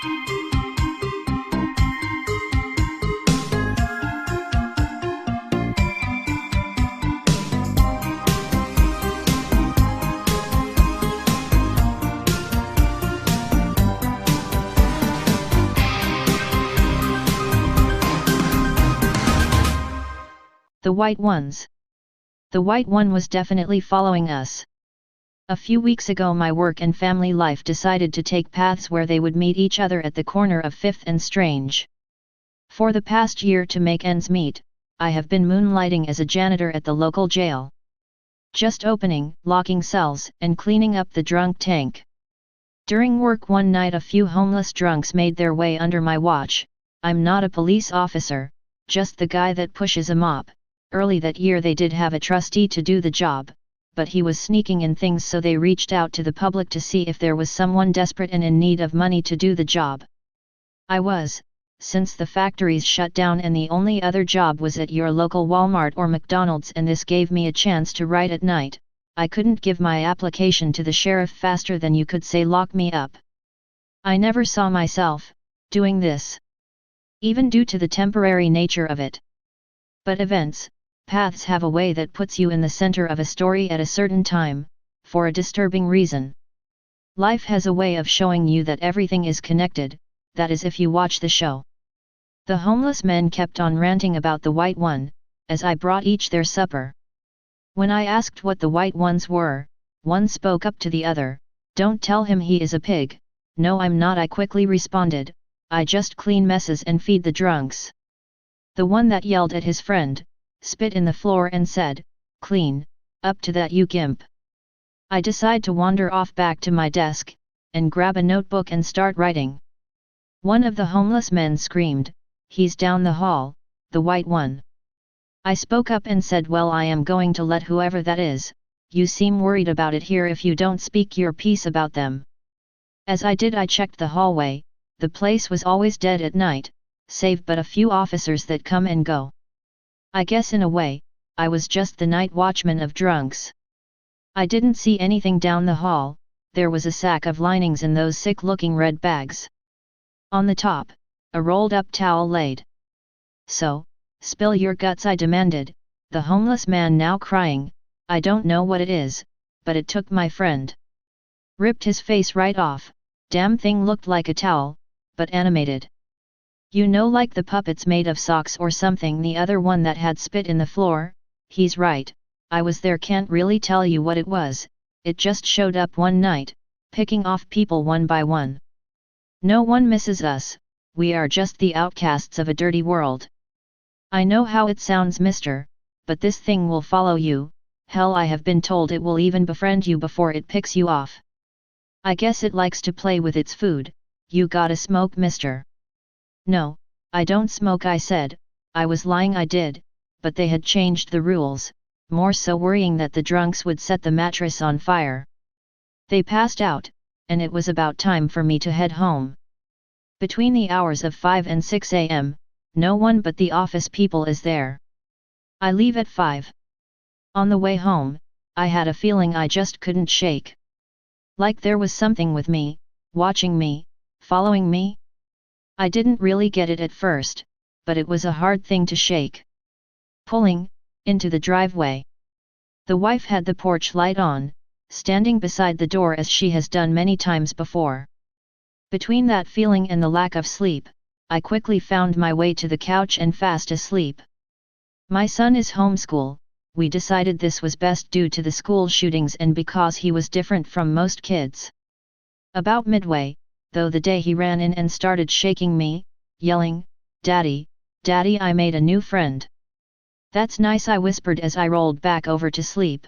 The white ones. The white one was definitely following us. A few weeks ago my work and family life decided to take paths where they would meet each other at the corner of 5th and Strange. For the past year, to make ends meet, I have been moonlighting as a janitor at the local jail. Just opening, locking cells, and cleaning up the drunk tank. During work one night a few homeless drunks made their way under my watch. I'm not a police officer, just the guy that pushes a mop. Early that year they did have a trustee to do the job, but he was sneaking in things, so they reached out to the public to see if there was someone desperate and in need of money to do the job. I was, since the factories shut down and the only other job was at your local Walmart or McDonald's, and this gave me a chance to write at night. I couldn't give my application to the sheriff faster than you could say lock me up. I never saw myself doing this, even due to the temporary nature of it. But events, paths have a way that puts you in the center of a story at a certain time, for a disturbing reason. Life has a way of showing you that everything is connected, that is if you watch the show. The homeless men kept on ranting about the white one, as I brought each their supper. When I asked what the white ones were, one spoke up to the other, "Don't tell him he is a pig." "No, I'm not," I quickly responded, "I just clean messes and feed the drunks." The one that yelled at his friend, spit in the floor and said, "Clean up to that, you gimp." I decide to wander off back to my desk, and grab a notebook and start writing. One of the homeless men screamed, "He's down the hall, the white one." I spoke up and said, "Well, I am going to let whoever that is, you seem worried about it here if you don't speak your piece about them." As I did, I checked the hallway. The place was always dead at night, save but a few officers that come and go. I guess in a way, I was just the night watchman of drunks. I didn't see anything down the hall. There was a sack of linings in those sick-looking red bags. On the top, a rolled-up towel laid. "So, spill your guts," I demanded, the homeless man now crying. "I don't know what it is, but it took my friend. Ripped his face right off. Damn thing looked like a towel, but animated. You know, like the puppets made of socks or something." The other one that had spit in the floor, "He's right, I was there, can't really tell you what it was, it just showed up one night, picking off people one by one. No one misses us, we are just the outcasts of a dirty world." "I know how it sounds, mister, but this thing will follow you. Hell, I have been told it will even befriend you before it picks you off. I guess it likes to play with its food. You gotta smoke, mister." "No, I don't smoke," I said. I was lying, I did, but they had changed the rules, more so worrying that the drunks would set the mattress on fire. They passed out, and it was about time for me to head home. Between the hours of 5 and 6 a.m., no one but the office people is there. I leave at 5. On the way home, I had a feeling I just couldn't shake. Like there was something with me, watching me, following me. I didn't really get it at first, but it was a hard thing to shake. Pulling into the driveway. The wife had the porch light on, standing beside the door as she has done many times before. Between that feeling and the lack of sleep, I quickly found my way to the couch and fast asleep. My son is homeschool. We decided this was best due to the school shootings and because he was different from most kids. About midway, though, the day he ran in and started shaking me, yelling, "Daddy, Daddy, I made a new friend." "That's nice," I whispered as I rolled back over to sleep.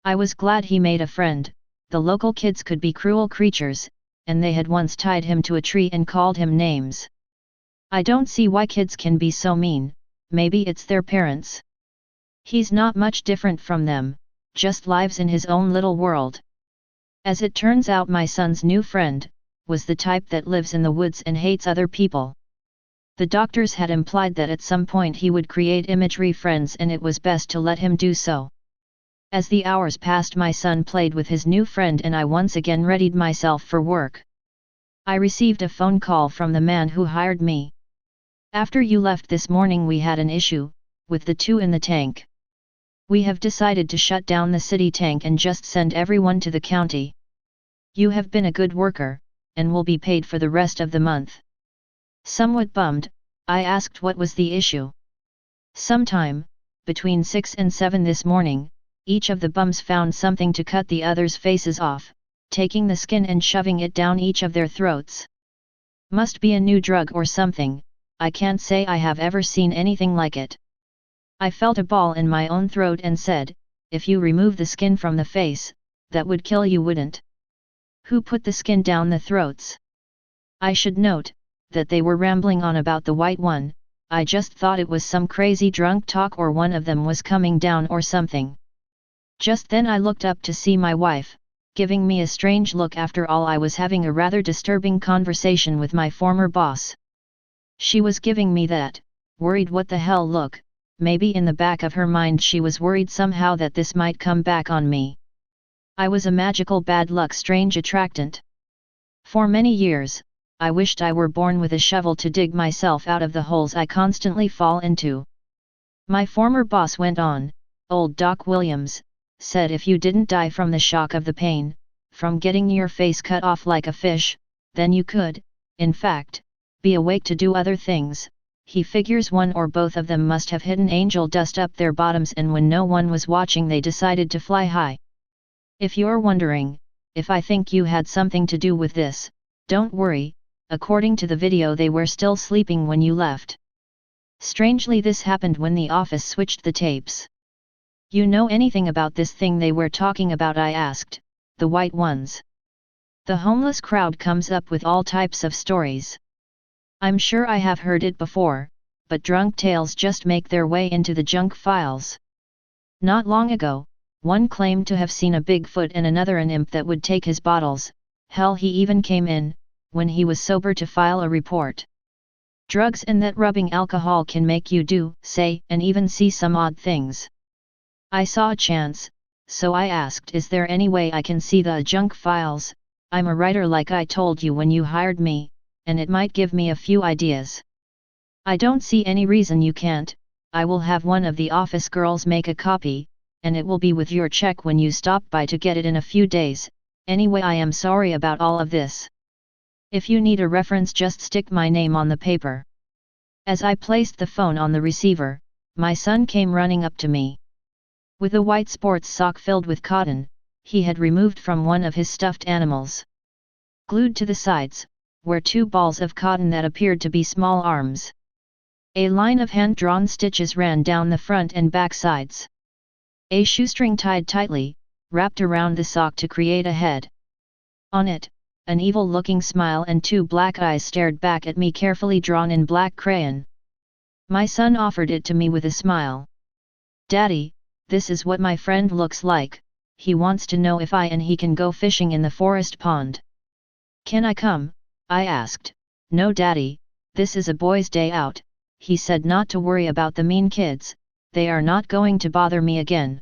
I was glad he made a friend. The local kids could be cruel creatures, and they had once tied him to a tree and called him names. I don't see why kids can be so mean. Maybe it's their parents. He's not much different from them, just lives in his own little world. As it turns out, my son's new friend was the type that lives in the woods and hates other people. The doctors had implied that at some point he would create imagery friends, and it was best to let him do so. As the hours passed, my son played with his new friend and I once again readied myself for work. I received a phone call from the man who hired me. After you left this morning we had an issue, with the two in the tank. We have decided to shut down the city tank and just send everyone to the county. You have been a good worker, and will be paid for the rest of the month. Somewhat bummed, I asked what was the issue. Sometime, between 6 and 7 this morning, each of the bums found something to cut the others' faces off, taking the skin and shoving it down each of their throats. Must be a new drug or something, I can't say I have ever seen anything like it. I felt a ball in my own throat and said, if you remove the skin from the face, that would kill you, wouldn't? Who put the skin down the throats? I should note, that they were rambling on about the white one. I just thought it was some crazy drunk talk or one of them was coming down or something. Just then I looked up to see my wife, giving me a strange look. After all, I was having a rather disturbing conversation with my former boss. She was giving me that, worried what the hell look. Maybe in the back of her mind she was worried somehow that this might come back on me. I was a magical bad luck strange attractant. For many years, I wished I were born with a shovel to dig myself out of the holes I constantly fall into. My former boss went on, old Doc Williams, said if you didn't die from the shock of the pain, from getting your face cut off like a fish, then you could, in fact, be awake to do other things. He figures one or both of them must have hidden angel dust up their bottoms, and when no one was watching they decided to fly high. If you're wondering, if I think you had something to do with this, don't worry, according to the video they were still sleeping when you left. Strangely, this happened when the office switched the tapes. You know anything about this thing they were talking about? I asked, the white ones. The homeless crowd comes up with all types of stories. I'm sure I have heard it before, but drunk tales just make their way into the junk files. Not long ago, one claimed to have seen a Bigfoot and another an imp that would take his bottles. Hell, he even came in, when he was sober, to file a report. Drugs and that rubbing alcohol can make you do, say, and even see some odd things. I saw a chance, so I asked, is there any way I can see the junk files? I'm a writer like I told you when you hired me, and it might give me a few ideas. I don't see any reason you can't. I will have one of the office girls make a copy, and it will be with your check when you stop by to get it in a few days. Anyway, I am sorry about all of this. If you need a reference, just stick my name on the paper. As I placed the phone on the receiver, my son came running up to me. With a white sports sock filled with cotton, he had removed from one of his stuffed animals. Glued to the sides, were two balls of cotton that appeared to be small arms. A line of hand-drawn stitches ran down the front and back sides. A shoestring tied tightly, wrapped around the sock to create a head. On it, an evil-looking smile and two black eyes stared back at me, carefully drawn in black crayon. My son offered it to me with a smile. Daddy, this is what my friend looks like. He wants to know if I and he can go fishing in the forest pond. Can I come? I asked. No, Daddy, this is a boys' day out. He said not to worry about the mean kids, they are not going to bother me again.